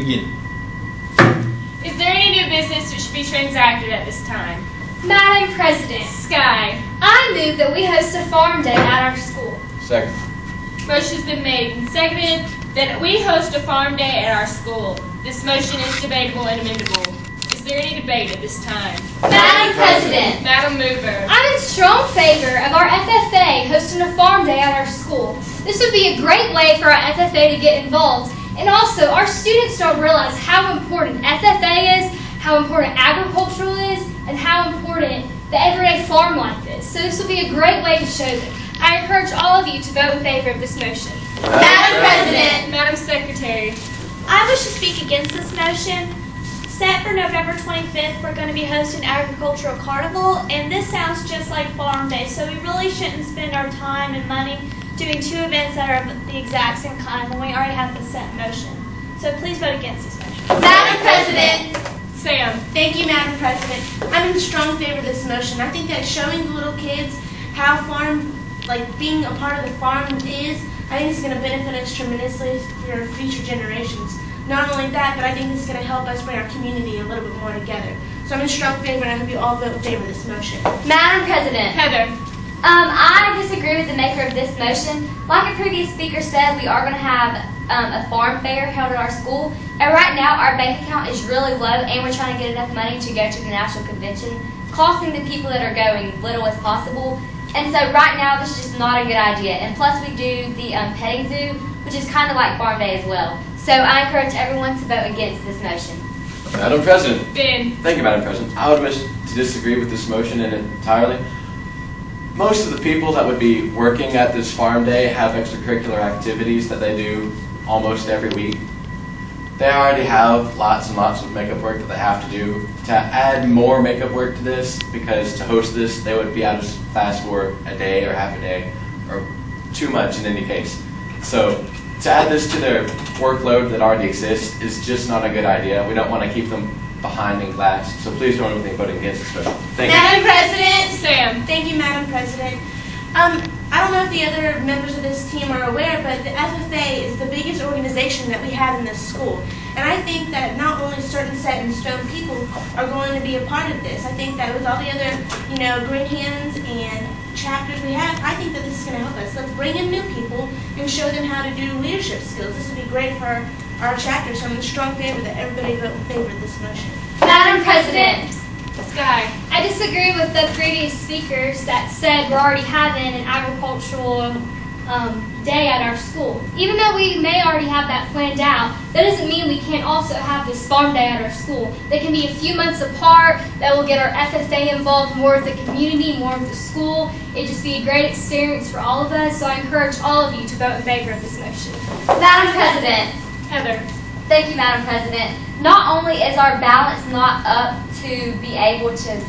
begin. Is there any new business which should be transacted at this time? Madam President, Sky. I move that we host a farm day at our school. Second. Motion's been made and seconded that we host a farm day at our school. This motion is debatable and amendable. Is there any debate at this time? Madam President, Madam Mover. I'm in strong favor of our FFA hosting a farm day at our school. This would be a great way for our FFA to get involved. And also, our students don't realize how important FFA is, how important agricultural is, and how important the everyday farm life is. So this will be a great way to show them. I encourage all of you to vote in favor of this motion. Madam President, Madam Secretary. I wish to speak against this motion. Set for November 25th, we're going to be hosting Agricultural Carnival, and this sounds just like Farm Day, so we really shouldn't spend our time and money doing two events that are the exact same kind when we already have the set motion. So please vote against this motion. Madam President. Sam. Thank you, Madam President. I'm in strong favor of this motion. I think that showing the little kids how being a part of the farm is, I think it's going to benefit us tremendously for future generations. Not only that, but I think this is going to help us bring our community a little bit more together. So I'm in strong favor, and I hope you all vote in favor of this motion. Madam President, Heather. I disagree with the maker of this motion. Like a previous speaker said, we are going to have a farm fair held at our school. And right now, our bank account is really low, and we're trying to get enough money to go to the national convention, costing the people that are going little as possible. And so right now, this is just not a good idea. And plus, we do the petting zoo, which is kind of like farm day as well. So I encourage everyone to vote against this motion. Madam President. Ben. Thank you, Madam President. I would wish to disagree with this motion entirely. Most of the people that would be working at this farm day have extracurricular activities that they do almost every week. They already have lots and lots of makeup work that they have to do. To add more makeup work to this, because to host this, they would be out of class for a day or half a day, or too much in any case. So to add this to their workload that already exists is just not a good idea. We don't want to keep them behind in class. So please join with me in voting against this motion. Thank you. Madam President. Sam. Thank you, Madam President. I don't know if the other members of this team are aware, but the FFA is the biggest organization that we have in this school. And I think that not only certain set in stone people are going to be a part of this. I think that with all the other, green hands and chapters we have, I think that this is going to help us. Let's bring in new people and show them how to do leadership skills. This would be great for our chapter, so I'm in strong favor that everybody vote in favor of this motion. Madam President, Sky. I disagree with the previous speakers that said we're already having an agricultural day at our school. Even though we may already have that planned out, that doesn't mean we can't also have this farm day at our school. They can be a few months apart. That will get our FFA involved more with the community, more with the school. It'd just be a great experience for all of us, so I encourage all of you to vote in favor of this motion. Madam President. Heather. Thank you, Madam President. Not only is our balance not up to be able to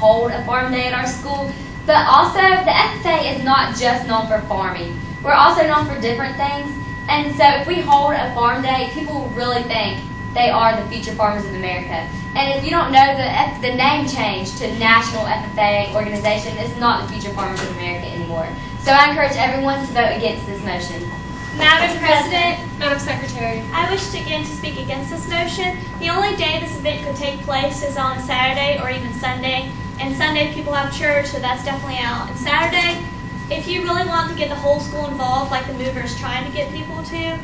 hold a farm day at our school, but also the FFA is not just known for farming. We're also known for different things. And so if we hold a farm day, people will really think they are the future farmers of America. And if you don't know, the name change to National FFA Organization is not the future farmers of America anymore. So I encourage everyone to vote against this motion. Madam President, Madam Secretary. I wish to speak against this motion. The only day this event could take place is on Saturday or even Sunday. And Sunday people have church, so that's definitely out. And Saturday, if you really want to get the whole school involved, like the mover is trying to get people to,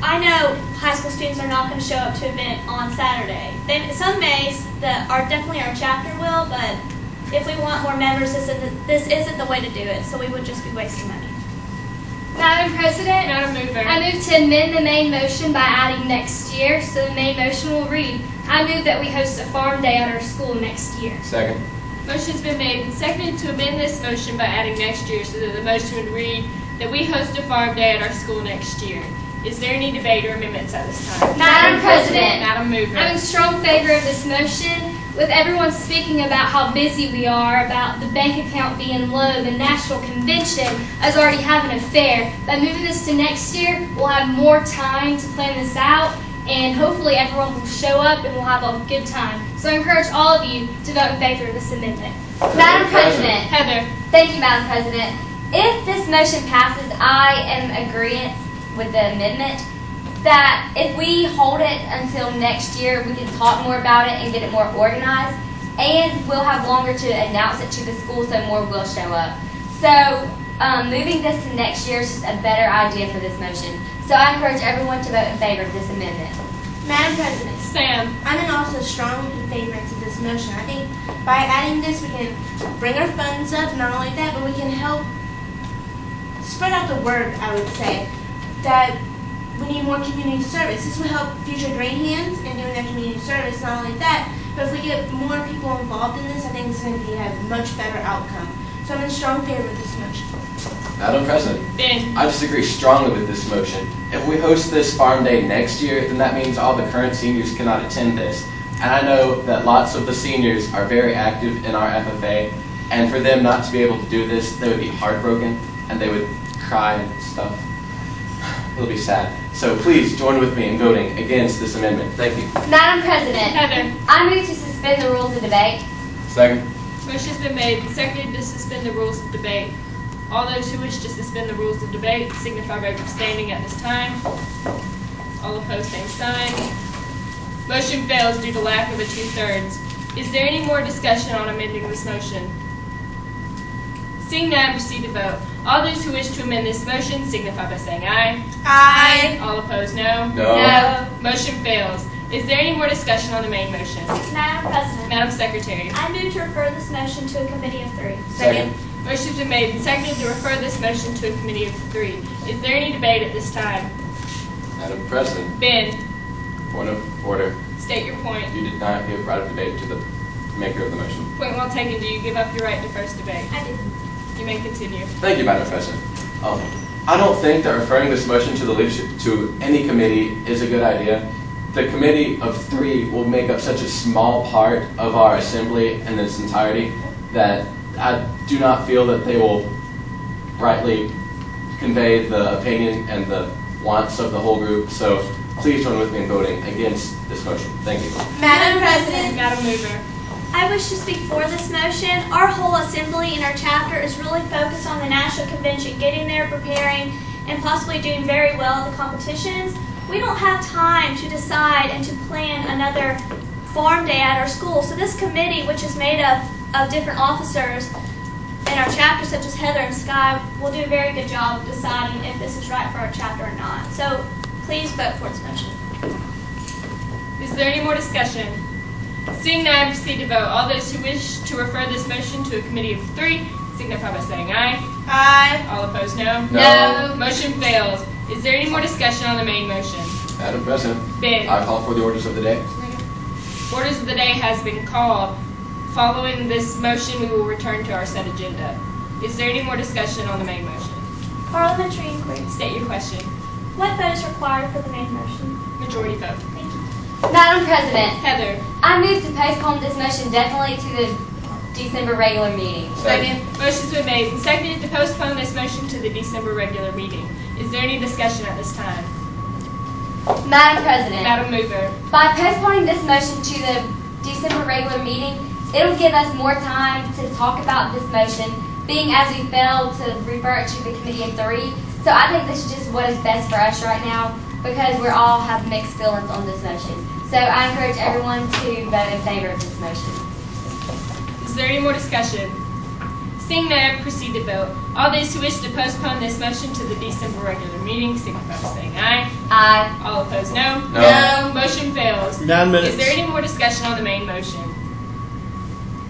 I know high school students are not going to show up to an event on Saturday. Some days definitely our chapter will, but if we want more members, this isn't the way to do it. So we would just be wasting money. Madam President, Madam Mover. I move to amend the main motion by adding next year. So the main motion will read, I move that we host a farm day at our school next year. Second. Motion's been made and seconded to amend this motion by adding next year, so that the motion would read that we host a farm day at our school next year. Is there any debate or amendments at this time? Madam President, Madam Mover. I'm in strong favor of this motion. With everyone speaking about how busy we are, about the bank account being low, the national convention, us already having a fair. By moving this to next year, we'll have more time to plan this out, and hopefully everyone will show up and we'll have a good time. So I encourage all of you to vote in favor of this amendment. Madam President. Heather. Thank you, Madam President. If this motion passes, I am in agreement with the amendment. The that if we hold it until next year, we can talk more about it and get it more organized, and we'll have longer to announce it to the school so more will show up. So moving this to next year is just a better idea for this motion. So I encourage everyone to vote in favor of this amendment. Madam President, Sam. I'm also strong in favor of this motion. I think by adding this, we can bring our funds up, not only that, but we can help spread out the word, I would say, that we need more community service. This will help future grade hands in doing their community service, not only that, but if we get more people involved in this, I think it's going to be a much better outcome. So I'm in strong favor of this motion. Madam President, Ben. I disagree strongly with this motion. If we host this farm day next year, then that means all the current seniors cannot attend this. And I know that lots of the seniors are very active in our FFA, and for them not to be able to do this, they would be heartbroken, and they would cry and stuff. It'll be sad. So please join with me in voting against this amendment. Thank you. Madam President, Heather. I move to suspend the rules of debate. Second. Motion's been made and seconded to suspend the rules of debate. All those who wish to suspend the rules of debate signify by abstaining at this time. All opposed, same sign. Motion fails due to lack of a 2/3. Is there any more discussion on amending this motion? Seeing none, proceed to vote. All those who wish to amend this motion signify by saying aye. Aye. All opposed, no. No. Motion fails. Is there any more discussion on the main motion? Madam President, Madam Secretary. I move to refer this motion to a committee of 3. Second. Motion's been made and seconded to refer this motion to a committee of 3. Is there any debate at this time? Madam President, Ben, point of order. state your point. You did not give right of debate to the maker of the motion. Point well taken. Do you give up your right to first debate? I do. You may continue. Thank you, Madam President. I don't think that referring this motion to the leadership, to any committee, is a good idea. The committee of 3 will make up such a small part of our assembly in its entirety that I do not feel that they will rightly convey the opinion and the wants of the whole group. So please join with me in voting against this motion. Thank you. Madam President, Madam Mover. I wish to speak for this motion. Our whole assembly and our chapter is really focused on the national convention, getting there, preparing, and possibly doing very well at the competitions. We don't have time to decide and to plan another farm day at our school. So this committee, which is made up of different officers in our chapter, such as Heather and Sky, will do a very good job of deciding if this is right for our chapter or not. So please vote for this motion. Is there any more discussion? Seeing none, proceed to vote. All those who wish to refer this motion to a committee of 3 signify by saying aye. aye. All opposed, no. No. Motion fails. Is there any more discussion on the main motion? Madam President, Ben. I call for the orders of the day. Orders of the day has been called. Following this motion, we will return to our set agenda. Is there any more discussion on the main motion? Parliamentary inquiry. State your question. What vote is required for the main motion? Majority vote. Thank you. Madam President, Heather. I move to postpone this motion definitely to the December regular meeting. Second. Motion's been made and seconded to postpone this motion to the December regular meeting. Is there any discussion at this time? Madam President, Madam Mover. by postponing this motion to the December regular meeting, it'll give us more time to talk about this motion, being as we failed to refer it to the committee of 3. So I think this is just what is best for us right now, because we all have mixed feelings on this motion. So I encourage everyone to vote in favor of this motion. Is there any more discussion? Seeing none, proceed to vote. All those who wish to postpone this motion to the December regular meeting signify by saying aye. Aye. All opposed, no. No. Motion fails. 9 minutes. Is there any more discussion on the main motion?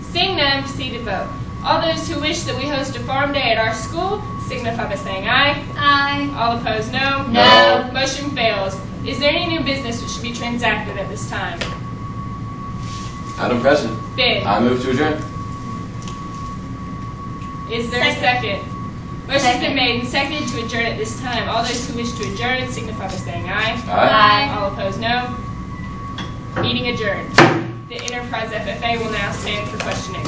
Seeing none, proceed to vote. All those who wish that we host a farm day at our school signify by saying aye. Aye. All opposed, no. No. Motion fails. Is there any new business which should be transacted at this time? Madam President, Ben. I move to adjourn. Is there a second? Motion's Second. been made and seconded to adjourn at this time. All those who wish to adjourn signify by saying aye. Aye. All opposed, no. Meeting adjourned. The Enterprise FFA will now stand for questioning.